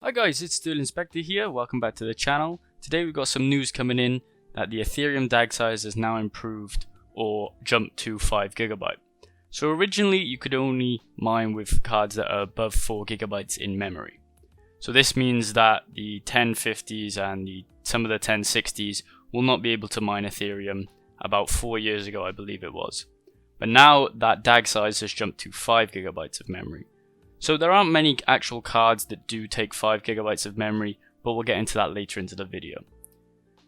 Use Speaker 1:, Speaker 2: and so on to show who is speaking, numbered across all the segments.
Speaker 1: Hi guys, it's Still Inspector here, welcome back to the channel. Today we've got some news coming in that the Ethereum DAG size has now improved or jumped to 5GB. So originally you could only mine with cards that are above 4GB in memory. So this means that the 1050s and some of the 1060s will not be able to mine Ethereum about 4 years ago, I believe it was. But now that DAG size has jumped to 5GB of memory. So there aren't many actual cards that do take 5GB of memory, but we'll get into that later into the video.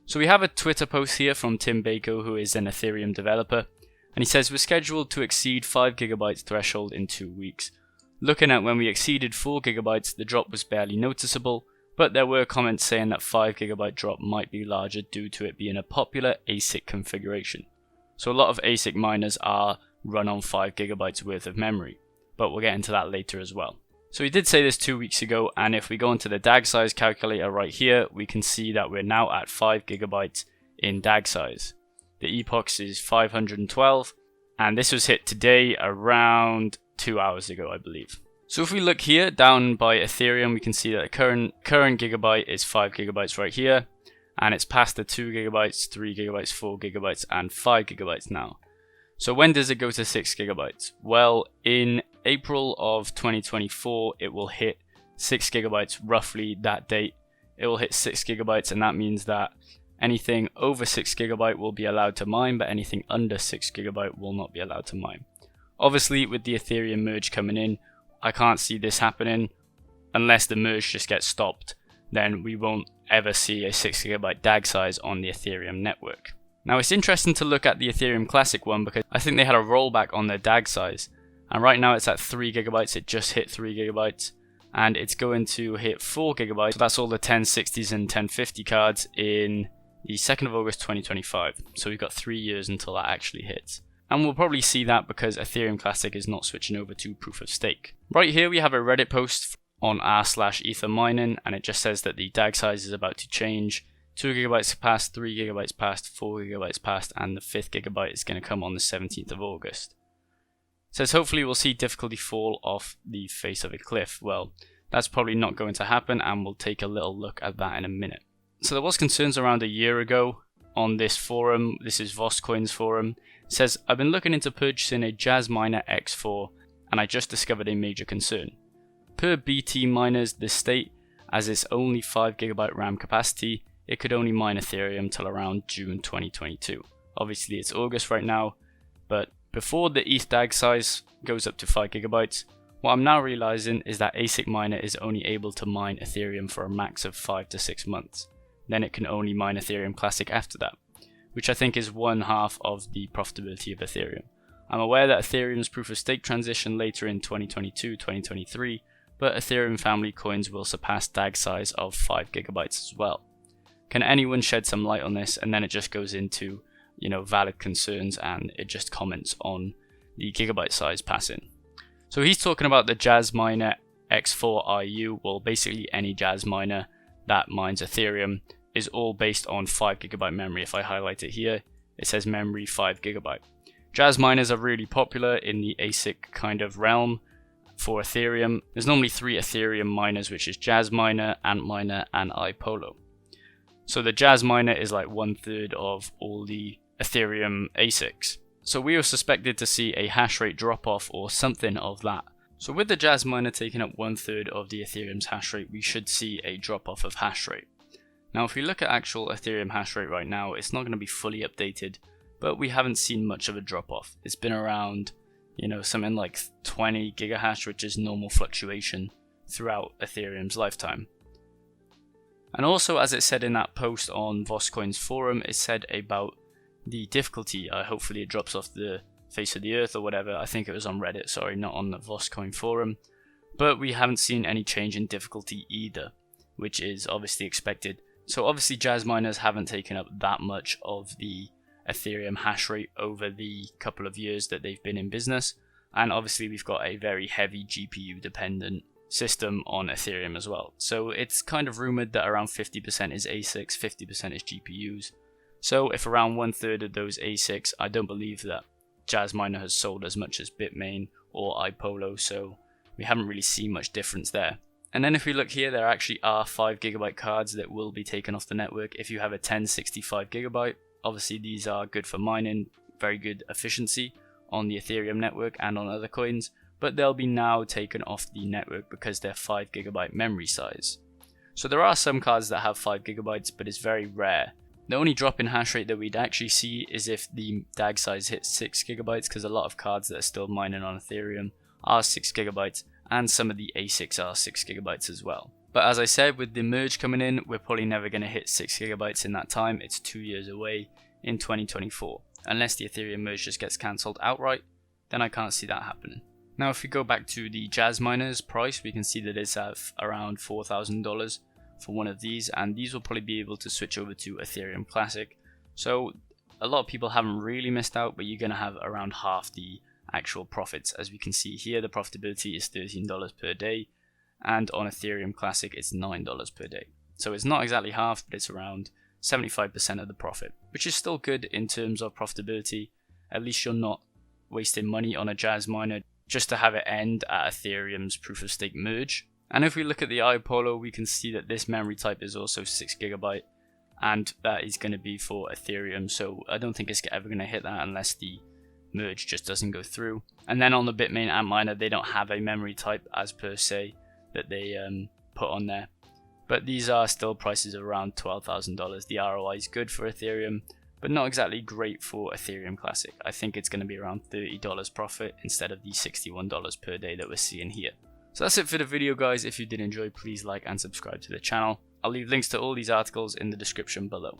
Speaker 1: So we have a Twitter post here from Tim Bako, who is an Ethereum developer, and he says we're scheduled to exceed 5GB threshold in 2 weeks. Looking at when we exceeded 4GB, the drop was barely noticeable, but there were comments saying that 5GB drop might be larger due to it being a popular ASIC configuration. So a lot of ASIC miners are run on 5GB worth of memory. But we'll get into that later as well. So he did say this 2 weeks ago, and if we go into the DAG size calculator right here, we can see that we're now at 5GB in DAG size. The epochs is 512, and this was hit today around 2 hours ago, I believe. So if we look here down by Ethereum, we can see that the current gigabyte is 5GB right here, and it's past the 2GB, 3GB, 4GB, and 5GB now. So when does it go to 6GB? Well, in April of 2024, it will hit 6GB roughly that date. It will hit 6GB, and that means that anything over 6GB will be allowed to mine, but anything under 6GB will not be allowed to mine. Obviously, with the Ethereum merge coming in, I can't see this happening unless the merge just gets stopped. Then we won't ever see a 6GB DAG size on the Ethereum network. Now it's interesting to look at the Ethereum Classic one because I think they had a rollback on their DAG size, and right now it's at 3GB. It just hit 3GB, and it's going to hit 4GB. So that's all the 1060s and 1050 cards in the 2nd of August 2025. So we've got 3 years until that actually hits, and we'll probably see that because Ethereum Classic is not switching over to proof of stake. Right here we have a Reddit post on r/ether mining, and it just says that the DAG size is about to change. 2GB passed, 3GB passed, 4GB passed, and the 5th gigabyte is going to come on the 17th of August. It says hopefully we'll see difficulty fall off the face of a cliff. Well, that's probably not going to happen, and we'll take a little look at that in a minute. So there was concerns around a year ago on this forum. This is Voscoin's forum. It says, I've been looking into purchasing a Jasminer X4, and I just discovered a major concern. Per BT miners, this state, as its only 5GB RAM capacity, it could only mine Ethereum till around June 2022. Obviously it's August right now, but before the ETH DAG size goes up to 5GB, what I'm now realizing is that ASIC miner is only able to mine Ethereum for a max of 5 to 6 months. Then it can only mine Ethereum Classic after that, which I think is one half of the profitability of Ethereum. I'm aware that Ethereum's proof of stake transition later in 2022-2023, but Ethereum family coins will surpass DAG size of 5GB as well. Can anyone shed some light on this? And then it just goes into, valid concerns, and it just comments on the gigabyte size passing. So he's talking about the Jasminer X4 IU. Well, basically any Jasminer that mines Ethereum is all based on 5GB memory. If I highlight it here, it says memory 5GB. Jasminers are really popular in the ASIC kind of realm for Ethereum. There's normally 3 Ethereum miners, which is Jasminer, Antminer, and iPolo. So the Jasminer is like 1/3 of all the Ethereum ASICs. So we were suspected to see a hash rate drop off or something of that. So with the Jasminer taking up 1/3 of the Ethereum's hash rate, we should see a drop off of hash rate. Now if we look at actual Ethereum hash rate right now, it's not going to be fully updated, but we haven't seen much of a drop off. It's been around, something like 20 gigahash, which is normal fluctuation throughout Ethereum's lifetime. And also, as it said in that post on Voscoin's forum, it said about the difficulty. Hopefully it drops off the face of the earth or whatever. I think it was on Reddit, sorry, not on the Voscoin forum. But we haven't seen any change in difficulty either, which is obviously expected. So obviously Jasminers haven't taken up that much of the Ethereum hash rate over the couple of years that they've been in business. And obviously we've got a very heavy GPU dependent system on Ethereum as well. So it's kind of rumored that around 50% is ASICs, 50% is GPUs. So if around 1/3 of those ASICs, I don't believe that Jasminer has sold as much as Bitmain or iPolo, so we haven't really seen much difference there. And then if we look here, there actually are 5GB cards that will be taken off the network if you have a 1065GB. Obviously these are good for mining, very good efficiency on the Ethereum network and on other coins, but they'll be now taken off the network because they're 5GB memory size. So there are some cards that have 5GB, but it's very rare. The only drop in hash rate that we'd actually see is if the DAG size hits 6GB, because a lot of cards that are still mining on Ethereum are 6GB, and some of the ASICs are 6GB as well. But as I said, with the merge coming in, we're probably never going to hit 6GB in that time. It's 2 years away in 2024. Unless the Ethereum merge just gets cancelled outright, then I can't see that happening. Now if we go back to the Jasminer's price, we can see that it's at around $4,000 for one of these, and these will probably be able to switch over to Ethereum Classic. So a lot of people haven't really missed out, but you're going to have around half the actual profits. As we can see here, the profitability is $13 per day, and on Ethereum Classic it's $9 per day. So it's not exactly half, but it's around 75% of the profit, which is still good in terms of profitability. At least you're not wasting money on a Jasminer just to have it end at Ethereum's proof of stake merge. And if we look at the iPolo, we can see that this memory type is also 6GB, and that is going to be for Ethereum, so I don't think it's ever going to hit that unless the merge just doesn't go through. And then on the Bitmain Antminer, they don't have a memory type as per se that they put on there, but these are still prices around $12,000. The ROI is good for Ethereum, but not exactly great for Ethereum Classic. I think it's going to be around $30 profit instead of the $61 per day that we're seeing here. So that's it for the video, guys. If you did enjoy, please like and subscribe to the channel. I'll leave links to all these articles in the description below.